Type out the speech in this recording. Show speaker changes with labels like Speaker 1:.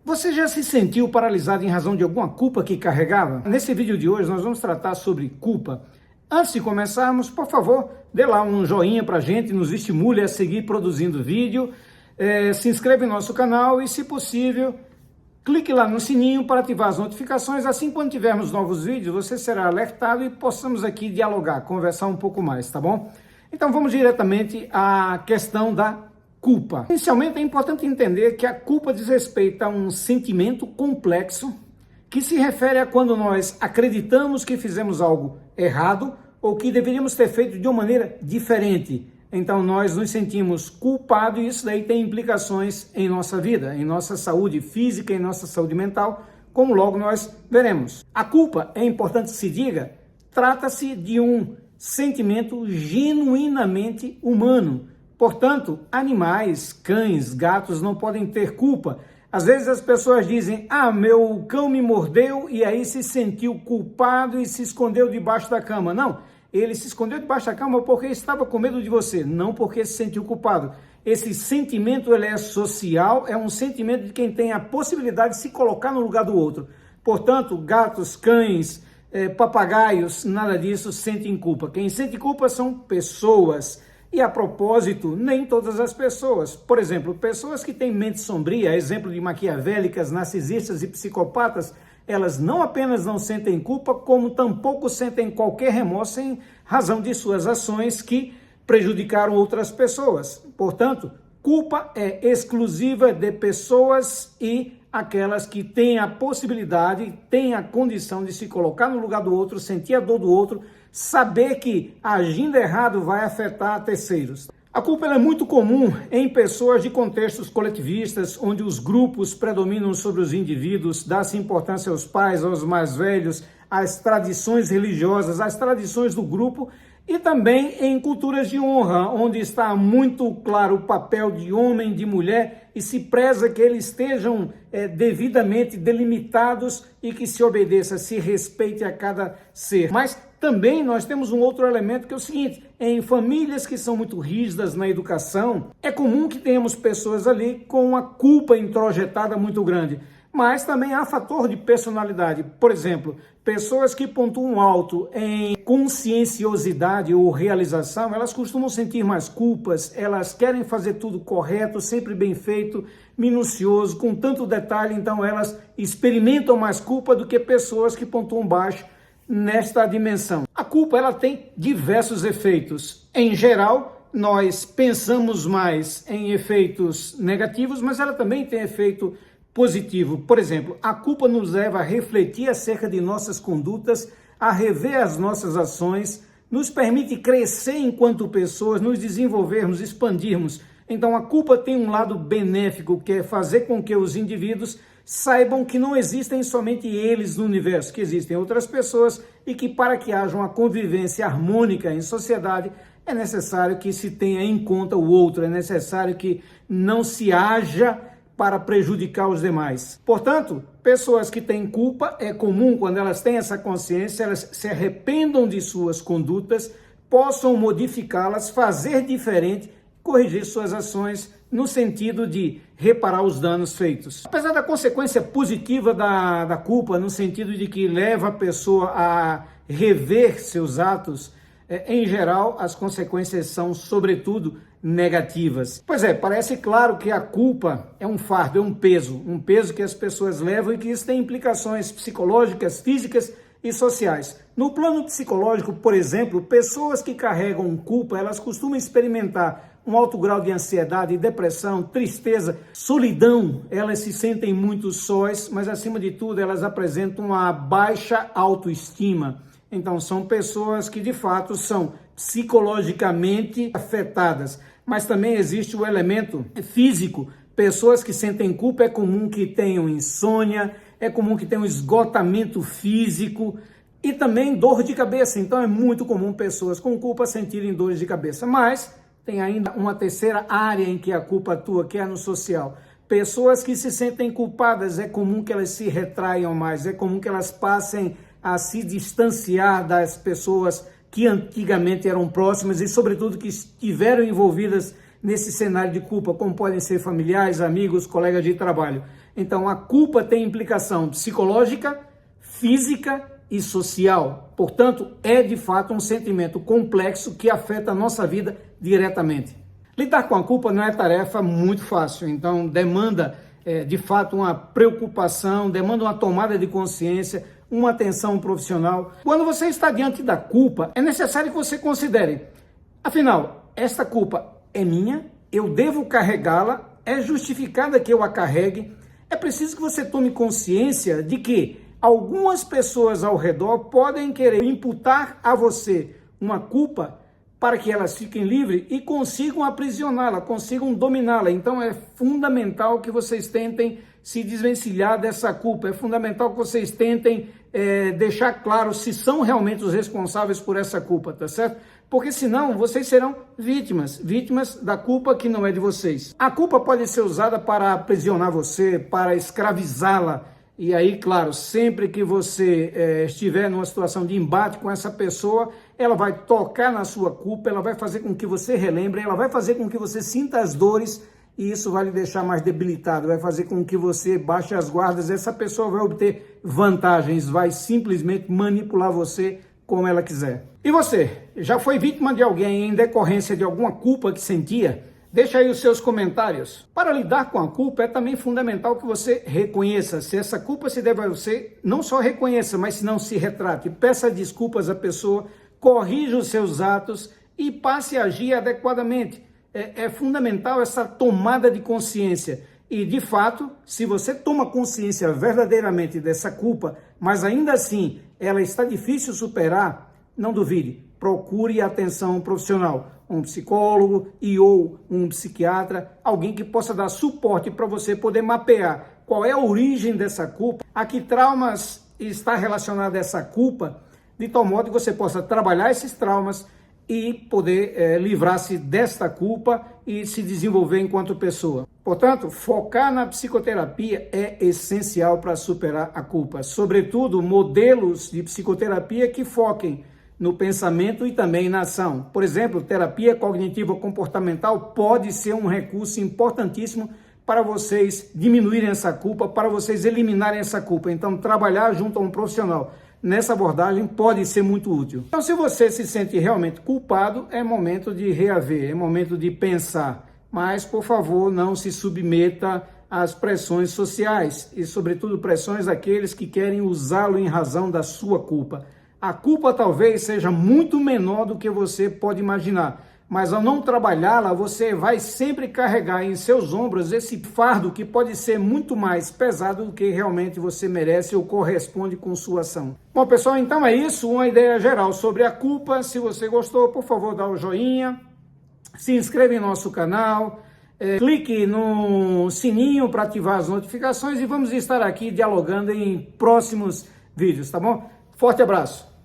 Speaker 1: Você já se sentiu paralisado em razão de alguma culpa que carregava? Nesse vídeo de hoje nós vamos tratar sobre culpa. Antes de começarmos, por favor, dê lá um joinha pra gente, nos estimule a seguir produzindo vídeo, se inscreva em nosso canal e, se possível, clique lá no sininho para ativar as notificações. Assim, quando tivermos novos vídeos, você será alertado e possamos aqui dialogar, conversar um pouco mais, tá bom? Então vamos diretamente à questão da culpa. Inicialmente é importante entender que a culpa diz respeito a um sentimento complexo que se refere a quando nós acreditamos que fizemos algo errado ou que deveríamos ter feito de uma maneira diferente. Então nós nos sentimos culpados e isso daí tem implicações em nossa vida, em nossa saúde física, em nossa saúde mental, como logo nós veremos. A culpa, é importante que se diga, trata-se de um sentimento genuinamente humano. Portanto, animais, cães, gatos não podem ter culpa. Às vezes as pessoas dizem, meu cão me mordeu e aí se sentiu culpado e se escondeu debaixo da cama. Não, ele se escondeu debaixo da cama porque estava com medo de você, não porque se sentiu culpado. Esse sentimento ele é social, é um sentimento de quem tem a possibilidade de se colocar no lugar do outro. Portanto, gatos, cães, papagaios, nada disso sentem culpa. Quem sente culpa são pessoas. E a propósito, nem todas as pessoas. Por exemplo, pessoas que têm mente sombria, exemplo de maquiavélicas, narcisistas e psicopatas, elas não apenas não sentem culpa, como tampouco sentem qualquer remorso em razão de suas ações que prejudicaram outras pessoas. Portanto, culpa é exclusiva de pessoas e aquelas que têm a possibilidade, têm a condição de se colocar no lugar do outro, sentir a dor do outro, saber que agindo errado vai afetar terceiros. A culpa é muito comum em pessoas de contextos coletivistas, onde os grupos predominam sobre os indivíduos, dá-se importância aos pais, aos mais velhos, às tradições religiosas, às tradições do grupo, e também em culturas de honra, onde está muito claro o papel de homem, de mulher, e se preza que eles estejam devidamente delimitados e que se obedeça, se respeite a cada ser. Mas também nós temos um outro elemento que é o seguinte, em famílias que são muito rígidas na educação, é comum que tenhamos pessoas ali com uma culpa introjetada muito grande. Mas também há fator de personalidade. Por exemplo, pessoas que pontuam alto em conscienciosidade ou realização, elas costumam sentir mais culpas, elas querem fazer tudo correto, sempre bem feito, minucioso, com tanto detalhe, então elas experimentam mais culpa do que pessoas que pontuam baixo nesta dimensão. A culpa ela tem diversos efeitos. Em geral, nós pensamos mais em efeitos negativos, mas ela também tem efeito positivo. Por exemplo, a culpa nos leva a refletir acerca de nossas condutas, a rever as nossas ações, nos permite crescer enquanto pessoas, nos desenvolvermos, expandirmos. Então a culpa tem um lado benéfico, que é fazer com que os indivíduos saibam que não existem somente eles no universo, que existem outras pessoas e que para que haja uma convivência harmônica em sociedade, é necessário que se tenha em conta o outro, é necessário que não se haja para prejudicar os demais. Portanto, pessoas que têm culpa, é comum quando elas têm essa consciência, elas se arrependam de suas condutas, possam modificá-las, fazer diferente, corrigir suas ações no sentido de reparar os danos feitos. Apesar da consequência positiva da culpa, no sentido de que leva a pessoa a rever seus atos, em geral, as consequências são, sobretudo, negativas. Pois é, parece claro que a culpa é um fardo, é um peso que as pessoas levam e que isso tem implicações psicológicas, físicas e sociais. No plano psicológico, por exemplo, pessoas que carregam culpa, elas costumam experimentar um alto grau de ansiedade, depressão, tristeza, solidão. Elas se sentem muito sós, mas acima de tudo elas apresentam uma baixa autoestima. Então são pessoas que de fato são psicologicamente afetadas, mas também existe o elemento físico. Pessoas que sentem culpa é comum que tenham insônia, é comum que tenham esgotamento físico e também dor de cabeça. Então é muito comum pessoas com culpa sentirem dores de cabeça, mas tem ainda uma terceira área em que a culpa atua, que é no social. Pessoas que se sentem culpadas, é comum que elas se retraiam mais, é comum que elas passem a se distanciar das pessoas que antigamente eram próximas e, sobretudo, que estiveram envolvidas nesse cenário de culpa, como podem ser familiares, amigos, colegas de trabalho. Então, a culpa tem implicação psicológica, física e social. Portanto, é de fato um sentimento complexo que afeta a nossa vida diretamente. Lidar com a culpa não é tarefa muito fácil, então demanda de fato uma preocupação, demanda uma tomada de consciência, uma atenção profissional. Quando você está diante da culpa, é necessário que você considere, afinal, esta culpa é minha? Eu devo carregá-la? É justificada que eu a carregue? É preciso que você tome consciência de que algumas pessoas ao redor podem querer imputar a você uma culpa para que elas fiquem livres e consigam aprisioná-la, consigam dominá-la. Então é fundamental que vocês tentem se desvencilhar dessa culpa, é fundamental que vocês tentem deixar claro se são realmente os responsáveis por essa culpa, tá certo? Porque senão vocês serão vítimas da culpa que não é de vocês. A culpa pode ser usada para aprisionar você, para escravizá-la. E aí, claro, sempre que você estiver numa situação de embate com essa pessoa, ela vai tocar na sua culpa, ela vai fazer com que você relembre, ela vai fazer com que você sinta as dores e isso vai lhe deixar mais debilitado, vai fazer com que você baixe as guardas. Essa pessoa vai obter vantagens, vai simplesmente manipular você como ela quiser. E você, já foi vítima de alguém em decorrência de alguma culpa que sentia? Deixa aí os seus comentários. Para lidar com a culpa, é também fundamental que você reconheça. Se essa culpa se deve a você, não só reconheça, mas se não se retrate. Peça desculpas à pessoa, corrija os seus atos e passe a agir adequadamente. É fundamental essa tomada de consciência. E, de fato, se você toma consciência verdadeiramente dessa culpa, mas ainda assim ela está difícil superar, não duvide, procure atenção profissional. Um psicólogo ou um psiquiatra, alguém que possa dar suporte para você poder mapear qual é a origem dessa culpa, a que traumas está relacionada essa culpa, de tal modo que você possa trabalhar esses traumas e poder livrar-se desta culpa e se desenvolver enquanto pessoa. Portanto, focar na psicoterapia é essencial para superar a culpa. Sobretudo, modelos de psicoterapia que foquem no pensamento e também na ação. Por exemplo, terapia cognitivo-comportamental pode ser um recurso importantíssimo para vocês diminuírem essa culpa, para vocês eliminarem essa culpa. Então, trabalhar junto a um profissional nessa abordagem pode ser muito útil. Então, se você se sente realmente culpado, é momento de reaver, é momento de pensar. Mas, por favor, não se submeta às pressões sociais e, sobretudo, pressões daqueles que querem usá-lo em razão da sua culpa. A culpa talvez seja muito menor do que você pode imaginar, mas ao não trabalhá-la, você vai sempre carregar em seus ombros esse fardo que pode ser muito mais pesado do que realmente você merece ou corresponde com sua ação. Bom, pessoal, então é isso, uma ideia geral sobre a culpa. Se você gostou, por favor, dá o joinha, se inscreva em nosso canal, clique no sininho para ativar as notificações e vamos estar aqui dialogando em próximos vídeos, tá bom? Forte abraço!